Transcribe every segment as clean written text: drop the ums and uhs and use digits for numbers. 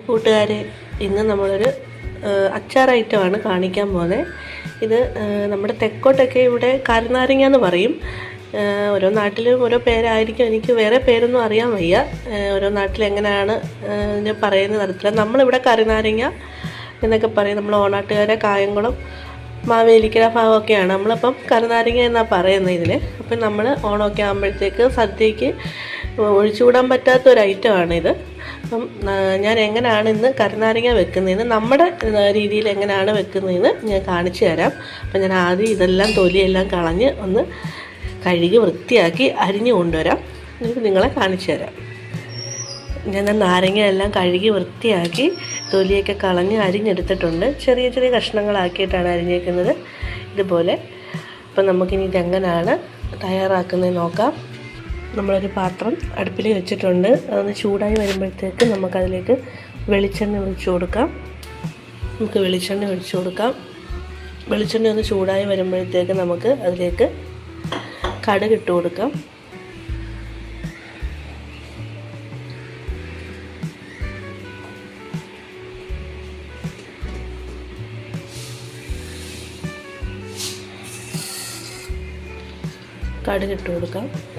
കൂട്ടുകാരെ, ഇന്ന് നമ്മളൊരു അച്ചാർ ഐറ്റമാണ് കാണിക്കാൻ പോകുന്നത്. ഇത് നമ്മുടെ തെക്കോട്ടൊക്കെ ഇവിടെ കരുനാരങ്ങ എന്ന് പറയും. ഓരോ നാട്ടിലും ഓരോ പേരായിരിക്കും, എനിക്ക് വേറെ പേരൊന്നും അറിയാൻ വയ്യ. ഓരോ നാട്ടിൽ എങ്ങനെയാണ് ഇതിനെ പറയുന്ന തരത്തില്ല. നമ്മളിവിടെ കരുനാരങ്ങ എന്നൊക്കെ പറയും. നമ്മൾ ഓണാട്ടുകാരെ കായംകുളം മാവേലിക്കര ഭാഗമൊക്കെയാണ്. നമ്മളപ്പം കരുനാരങ്ങ എന്നാണ് പറയുന്നത് ഇതിന്. അപ്പം നമ്മൾ ഓണമൊക്കെ ആകുമ്പോഴത്തേക്ക് സദ്യക്ക് ഒഴിച്ചുകൂടാൻ പറ്റാത്ത ഒരു ഐറ്റമാണിത്. അപ്പം ഞാൻ എങ്ങനെയാണ് ഇന്ന് കരുനാരങ്ങ വെക്കുന്നതെന്ന്, നമ്മുടെ രീതിയിൽ എങ്ങനെയാണ് വെക്കുന്നതെന്ന് ഞാൻ കാണിച്ചു തരാം. അപ്പം ഞാൻ ആദ്യം ഇതെല്ലാം തൊലിയെല്ലാം കളഞ്ഞ് ഒന്ന് കഴുകി വൃത്തിയാക്കി അരിഞ്ഞു കൊണ്ടുവരാം. എന്നിട്ട് നിങ്ങളെ കാണിച്ചു തരാം. ഞാൻ നാരങ്ങയെല്ലാം കഴുകി വൃത്തിയാക്കി തൊലിയൊക്കെ കളഞ്ഞ് അരിഞ്ഞെടുത്തിട്ടുണ്ട്. ചെറിയ ചെറിയ കഷ്ണങ്ങളാക്കിയിട്ടാണ് അരിഞ്ഞേക്കുന്നത് ഇതുപോലെ. അപ്പം നമുക്കിനി ഇതെങ്ങനെയാണ് തയ്യാറാക്കുന്നത് നോക്കാം. നമ്മളൊരു പാത്രം അടുപ്പിൽ വെച്ചിട്ടുണ്ട്. അതൊന്ന് ചൂടായി വരുമ്പോഴത്തേക്ക് നമുക്കതിലേക്ക് വെളിച്ചെണ്ണ ഒഴിച്ചു കൊടുക്കാം. വെളിച്ചെണ്ണ ഒന്ന് ചൂടായി വരുമ്പോഴത്തേക്ക് നമുക്ക് അതിലേക്ക് കടുക് ഇട്ട് കൊടുക്കാം.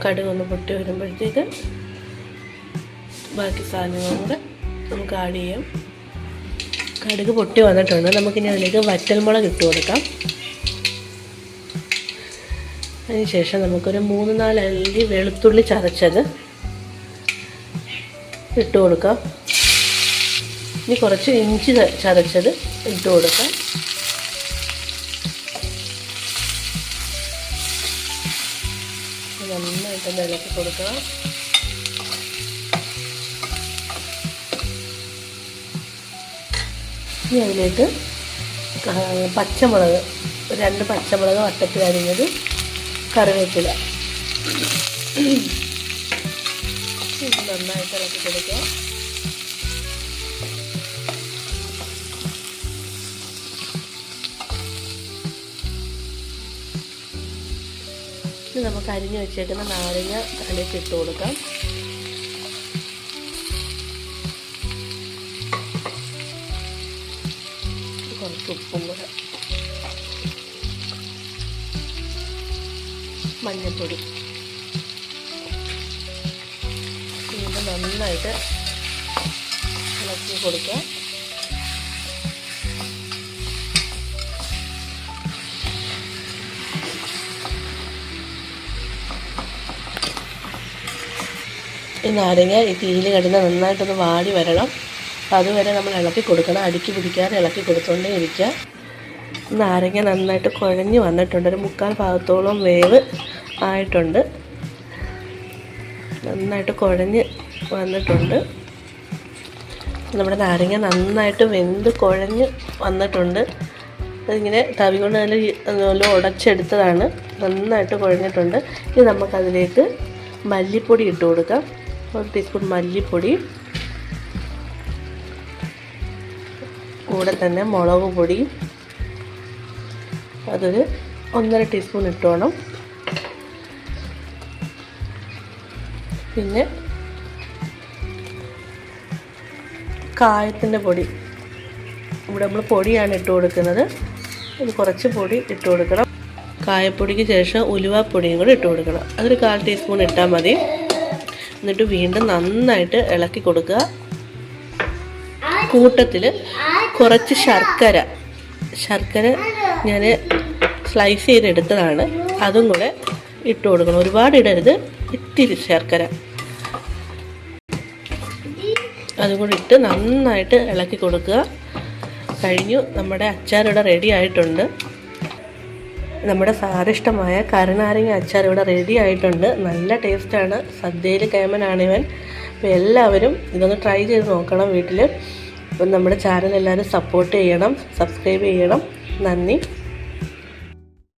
കടുക് ഒന്ന് പൊട്ടി വരുമ്പോഴത്തേക്ക് ബാക്കി സാധനങ്ങളും കൂടെ നമുക്ക് ആഡ് ചെയ്യാം. കടുക് പൊട്ടി വന്നിട്ടുണ്ട്. നമുക്കിനി അതിലേക്ക് വറ്റൽമുളക് ഇട്ട് കൊടുക്കാം. അതിനുശേഷം നമുക്കൊരു 3-4 അല്ലി വെളുത്തുള്ളി ചതച്ചത് ഇട്ട് കൊടുക്കാം. ഇനി കുറച്ച് ഇഞ്ചി ചതച്ചത് ഇട്ട് കൊടുക്കാം. നന്നായിട്ട് ഇളക്കി കൊടുക്കണം. ഇനി അതിലേക്ക് പച്ചമുളക്, 2 പച്ചമുളക് വട്ടത്തിൽ അരിഞ്ഞത്, കറിവേപ്പില നന്നായിട്ട് ഇളക്കി കൊടുക്കുക. ഇനി നമുക്ക് അരിഞ്ഞ് വെച്ചേക്കുന്ന നാരങ്ങ അതിലേക്ക് ഇട്ട് കൊടുക്കാം. കുറച്ച് ഉപ്പും കൂടെ, മഞ്ഞൾപ്പൊടി ഇത് നന്നായിട്ട് ഇളക്കി കൊടുക്കുക. ഈ നാരങ്ങ ഈ തീയിൽ കിടന്ന് നന്നായിട്ടൊന്ന് വാടി വരണം. അതുവരെ നമ്മൾ ഇളക്കി കൊടുക്കണം. അടുക്കി പിടിക്കാതെ ഇളക്കി കൊടുത്തുകൊണ്ടേ ഇരിക്കുക. നാരങ്ങ നന്നായിട്ട് കുഴഞ്ഞ് വന്നിട്ടുണ്ട്. ഒരു 3/4 ഭാഗത്തോളം വേവ് ആയിട്ടുണ്ട്. നന്നായിട്ട് കുഴഞ്ഞ് വന്നിട്ടുണ്ട്. നമ്മുടെ നാരങ്ങ നന്നായിട്ട് വെന്ത് കുഴഞ്ഞ് വന്നിട്ടുണ്ട്. അതിങ്ങനെ തവി കൊണ്ട് നല്ല ഉടച്ചെടുത്തതാണ്. നന്നായിട്ട് കുഴഞ്ഞിട്ടുണ്ട്. ഇനി നമുക്കതിലേക്ക് മല്ലിപ്പൊടി ഇട്ട് കൊടുക്കാം. 1 ടീസ്പൂൺ മല്ലിപ്പൊടി, കൂടെ തന്നെ മുളക് പൊടി അതൊരു 1.5 ടീസ്പൂൺ ഇട്ടോണം. പിന്നെ കായത്തിൻ്റെ പൊടി, ഇവിടെ നമ്മൾ പൊടിയാണ് ഇട്ട് കൊടുക്കുന്നത്. ഇത് കുറച്ച് പൊടി ഇട്ട് കൊടുക്കണം. കായപ്പൊടിക്ക് ശേഷം ഉലുവാപ്പൊടിയും കൂടി ഇട്ട് കൊടുക്കണം. അതൊരു 1/4 ടീസ്പൂൺ ഇട്ടാൽ മതി. എന്നിട്ട് വീണ്ടും നന്നായിട്ട് ഇളക്കി കൊടുക്കുക. കൂട്ടത്തിൽ കുറച്ച് ശർക്കര ഞാൻ സ്ലൈസ് ചെയ്തെടുത്തതാണ്, അതും കൂടെ ഇട്ട് കൊടുക്കണം. ഒരുപാട് ഇടരുത്, ഇത്തിരി ശർക്കര അതും കൂടി ഇട്ട് നന്നായിട്ട് ഇളക്കി കൊടുക്കുക. കഴിഞ്ഞു. നമ്മുടെ അച്ചാർ ഇവിടെ റെഡി ആയിട്ടുണ്ട്. നമ്മുടെ സ്വാദിഷ്ടമായ കരുനാരങ്ങ അച്ചാർ ഇവിടെ റെഡി ആയിട്ടുണ്ട്. നല്ല ടേസ്റ്റാണ്. സദ്യയിൽ കേമനാണ് ഇവൻ. അപ്പോൾ എല്ലാവരും ഇതൊന്ന് ട്രൈ ചെയ്ത് നോക്കണം വീട്ടിൽ. അപ്പം നമ്മുടെ ചാനൽ എല്ലാവരും സപ്പോർട്ട് ചെയ്യണം, സബ്സ്ക്രൈബ് ചെയ്യണം. നന്ദി.